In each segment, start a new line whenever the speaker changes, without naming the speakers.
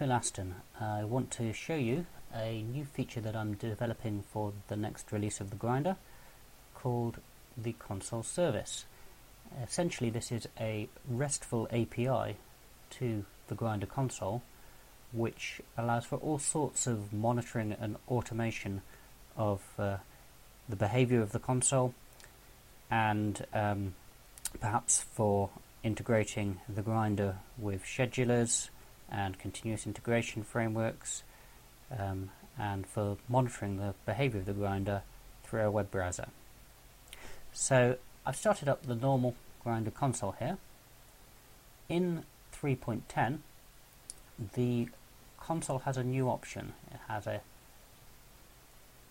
Phil Aston. I want to show you a new feature that I'm developing for the next release of the Grinder called the console service. Essentially this is a RESTful API to the Grinder console which allows for all sorts of monitoring and automation of the behavior of the console, and perhaps for integrating the Grinder with schedulers and continuous integration frameworks, and for monitoring the behavior of the Grinder through a web browser. So I've started up the normal Grinder console here. In 3.10 the console has a new option. It has a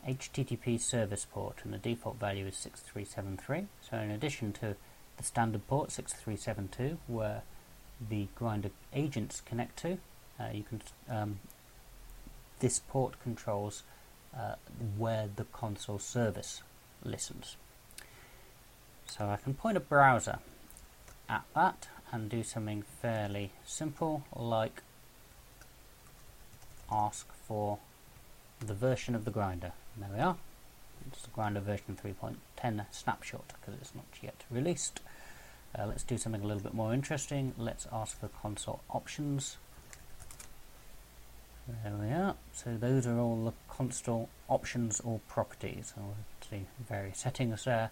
HTTP service port and the default value is 6373. So in addition to the standard port 6372 where the Grinder agents connect to, this port controls where the console service listens. So I can point a browser at that and do something fairly simple like ask for the version of the Grinder. And there we are. It's the Grinder version 3.10 snapshot because it's not yet released. Let's do something a little bit more interesting. Let's ask for console options. There we are. So those are all the console options or properties. So we'll see various settings there.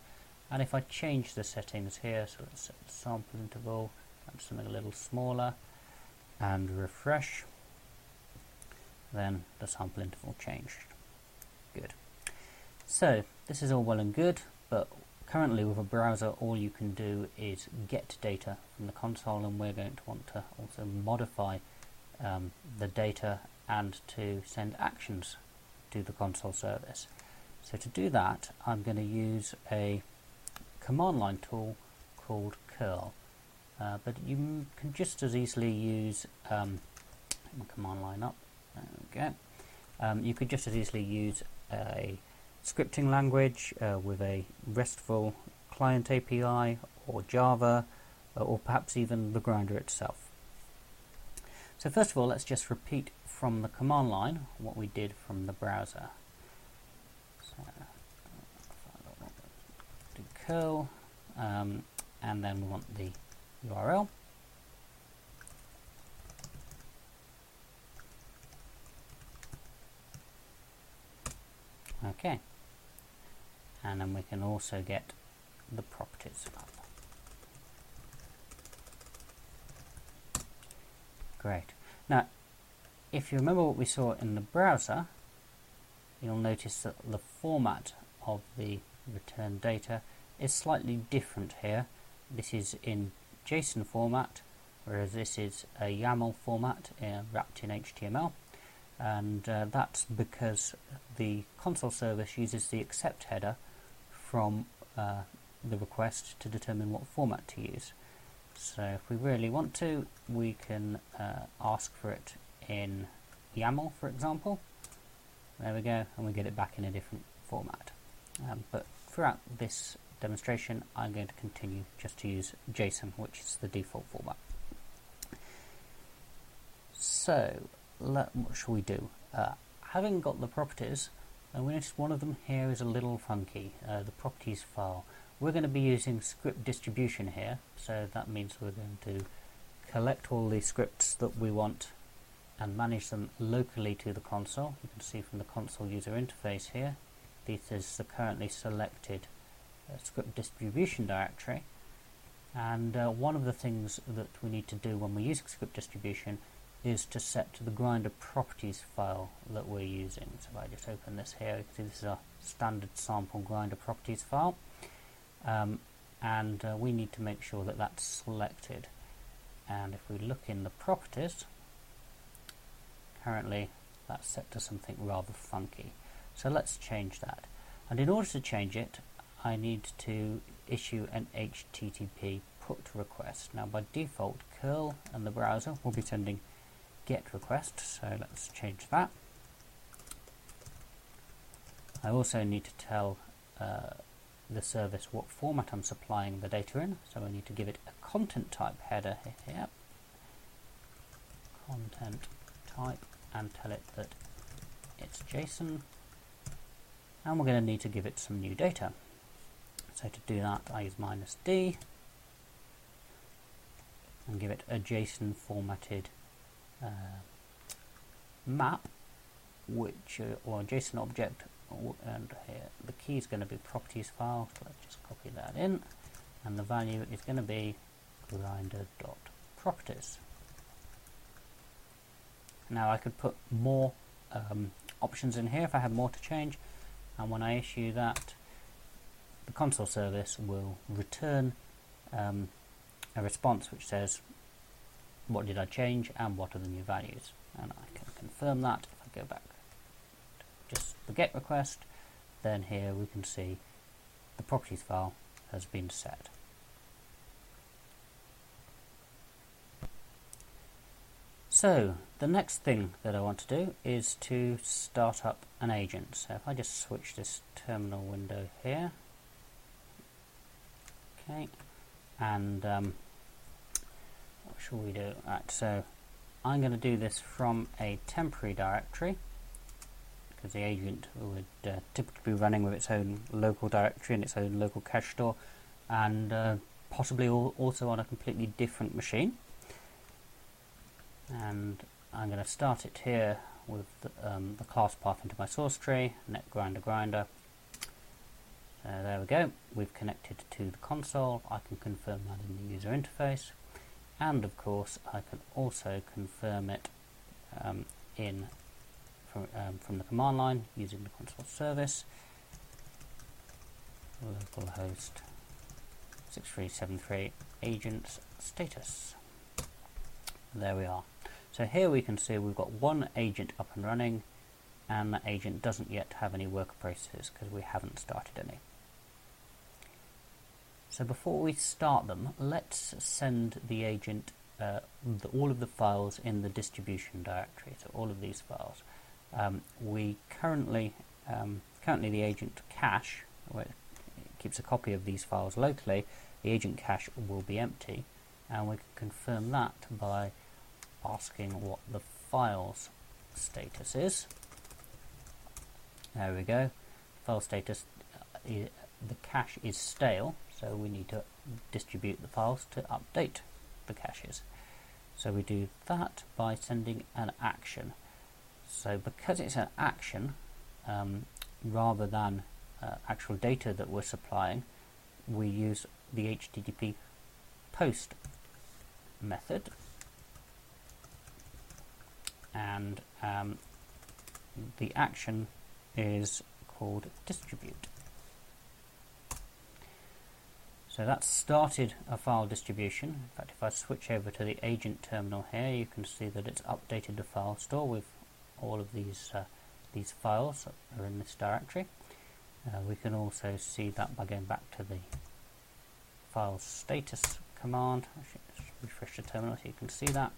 And if I change the settings here, so let's set the sample interval and something a little smaller and refresh, then the sample interval changed. Good. So this is all well and good, but currently with a browser all you can do is get data from the console, and we're going to want to also modify the data and to send actions to the console service. So to do that I'm going to use a command line tool called curl, but you can just as easily use my command line up. There we go. You could just as easily use a scripting language with a RESTful client API or Java or perhaps even the Grinder itself. So first of all let's just repeat from the command line what we did from the browser. So do curl and then we want the URL. Okay, and then we can also get the properties up. Great. Now if you remember what we saw in the browser, you'll notice that the format of the return data is slightly different here. This is in JSON format, whereas this is a YAML format wrapped in HTML. And that's because the console service uses the accept header from the request to determine what format to use. So if we really want to, we can ask for it in YAML, for example. There we go, and we get it back in a different format. But throughout this demonstration I'm going to continue just to use JSON, which is the default format. So what shall we do? Having got the properties, we notice one of them here is a little funky, the properties file. We're going to be using script distribution here, so that means we're going to collect all the scripts that we want and manage them locally to the console. You can see from the console user interface here, this is the currently selected script distribution directory, and one of the things that we need to do when we're using script distribution is to set the Grinder properties file that we're using. So if I just open this here, you can see this is our standard sample Grinder properties file, and we need to make sure that that's selected. And if we look in the properties, currently that's set to something rather funky. So let's change that. And in order to change it, I need to issue an HTTP put request. Now by default, curl and the browser will be sending GET request, so let's change that. I also need to tell the service what format I'm supplying the data in, so I need to give it a content type header here. Content type and tell it that it's JSON, and we're going to need to give it some new data. So to do that, I use -d and give it a JSON formatted map, which or a JSON object, and here the key is going to be properties file. So let's just copy that in, and the value is going to be grinder.properties. Now I could put more options in here if I had more to change, and when I issue that, the console service will return a response which says what did I change and what are the new values, and I can confirm that. If I go back to just the GET request, then here we can see the properties file has been set. So the next thing that I want to do is to start up an agent. So if I just switch this terminal window here, okay, and what shall we do? Right, so I'm going to do this from a temporary directory, because the agent would typically be running with its own local directory and its own local cache store, and possibly also on a completely different machine. And I'm going to start it here with the class path into my source tree, netgrinder. So there we go, we've connected to the console. I can confirm that in the user interface, and of course I can also confirm it from the command line using the console service, localhost 6373 agents status. There we are. So here we can see we've got one agent up and running, and that agent doesn't yet have any worker processes because we haven't started any. So before we start them, let's send the agent all of the files in the distribution directory. So all of these files. We currently the agent cache, where it keeps a copy of these files locally, the agent cache will be empty, and we can confirm that by asking what the file's status is. There we go. File status, the cache is stale, so we need to distribute the files to update the caches. So we do that by sending an action. So because it's an action, rather than actual data that we're supplying, we use the HTTP post method, and the action is called distribute. So that's started a file distribution. In fact, if I switch over to the agent terminal here, you can see that it's updated the file store with all of these files that are in this directory. We can also see that by going back to the file status command. I should just refresh the terminal so you can see that.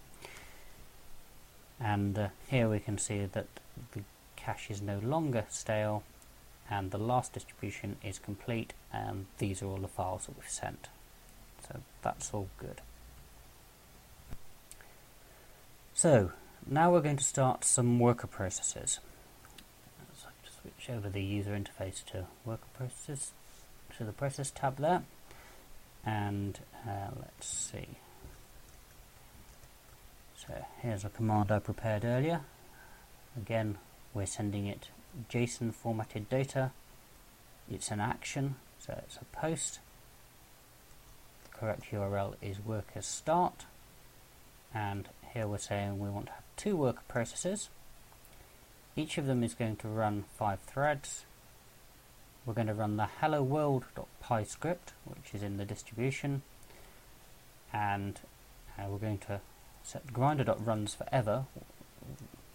And here we can see that the cache is no longer stale, and the last distribution is complete, and these are all the files that we've sent. So that's all good. So now we're going to start some worker processes. So just switch over the user interface to worker processes, to the process tab there, and let's see. So here's a command I prepared earlier. Again, we're sending it JSON formatted data. It's an action, so it's a post. The correct URL is worker start, and here we're saying we want to have 2 worker processes. Each of them is going to run 5 threads. We're going to run the hello world.py script, which is in the distribution, and we're going to set grinder.runs forever,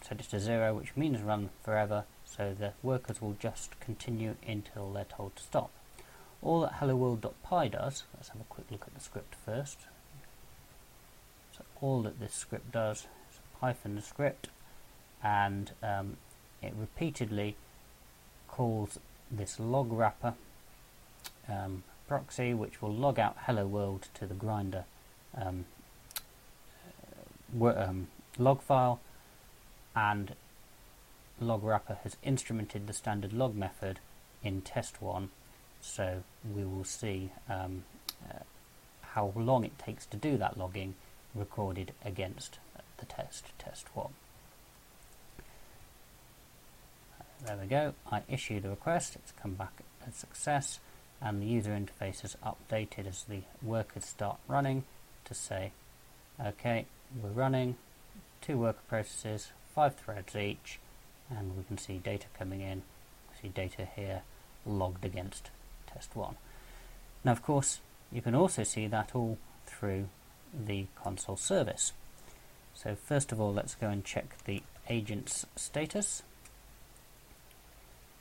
set it to 0, which means run forever, so the workers will just continue until they're told to stop. All that hello world.py does, let's have a quick look at the script first. So all that this script does is hyphen the script, and it repeatedly calls this log wrapper proxy, which will log out hello world to the grinder log file, and log wrapper has instrumented the standard log method in test 1, so we will see how long it takes to do that logging recorded against the test 1. There we go, I issue the request, it's come back a success, and the user interface is updated as the workers start running to say, okay, we're running 2 worker processes, 5 threads each, and we can see data coming in, we see data here logged against test 1. Now of course you can also see that all through the console service. So first of all, let's go and check the agent's status.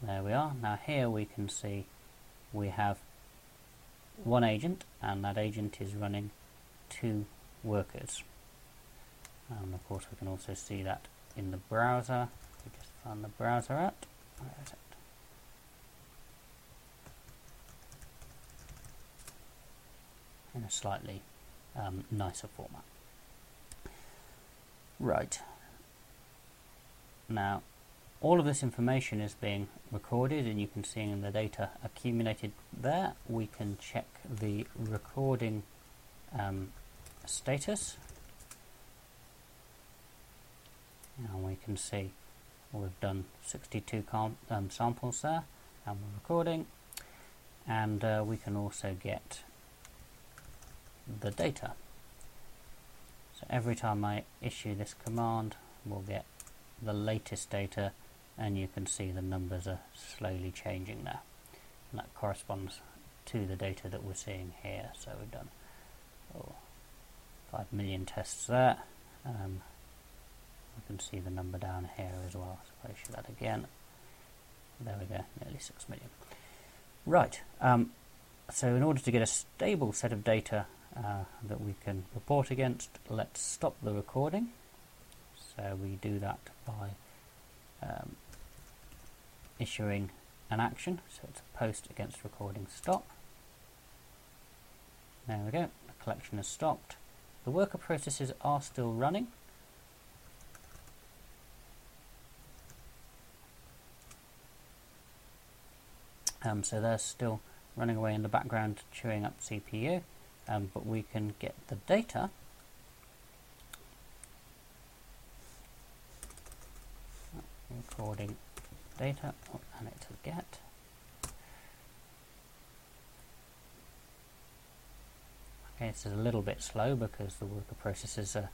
There we are. Now here we can see we have one agent, and that agent is running 2 workers. And of course we can also see that in the browser. We just find the browser out. Where is it? In a slightly nicer format. Right. Now all of this information is being recorded, and you can see in the data accumulated there. We can check the recording status, and we can see we've done 62 samples there, and we're recording, and we can also get the data. So every time I issue this command, we'll get the latest data, and you can see the numbers are slowly changing there, and that corresponds to the data that we're seeing here. So we've done 5 million tests there. We can see the number down here as well, so if I issue that again, there we go, nearly 6 million. Right, so in order to get a stable set of data that we can report against, let's stop the recording. So we do that by issuing an action, so it's a post against recording stop. There we go, the collection has stopped. The worker processes are still running. So they're still running away in the background, chewing up CPU, but we can get the data. Recording data, and it's a get. Okay, this is a little bit slow because the worker processes are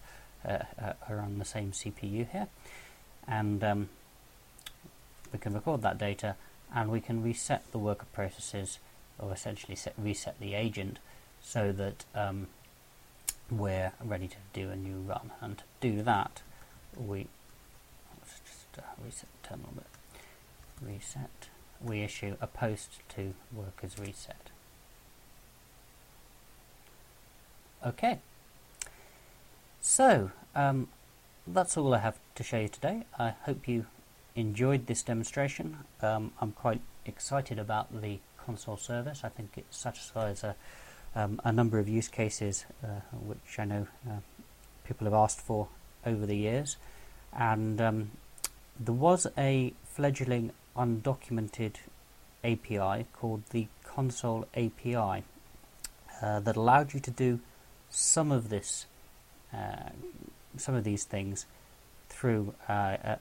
on the same CPU here, and we can record that data, and we can reset the worker processes, or essentially reset the agent, so that we're ready to do a new run. And to do that, let's just reset the terminal bit. Reset. We issue a post to workers reset. Okay. So that's all I have to show you today. I hope you enjoyed this demonstration. I'm quite excited about the console service. I think it satisfies a number of use cases which I know people have asked for over the years, and there was a fledgling undocumented API called the console API that allowed you to do some of these things through a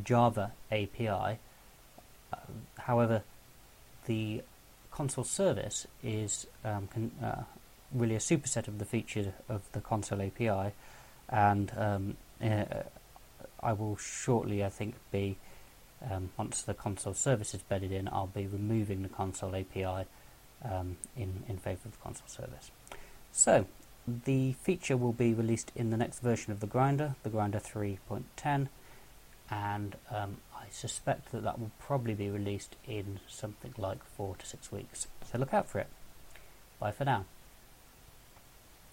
Java API. However, the console service is really a superset of the features of the console API, and I will shortly, I think, be once the console service is bedded in, I'll be removing the console API in favour of the console service. So the feature will be released in the next version of the Grinder 3.10, and I suspect that will probably be released in something like 4 to 6 weeks. So look out for it. Bye for now.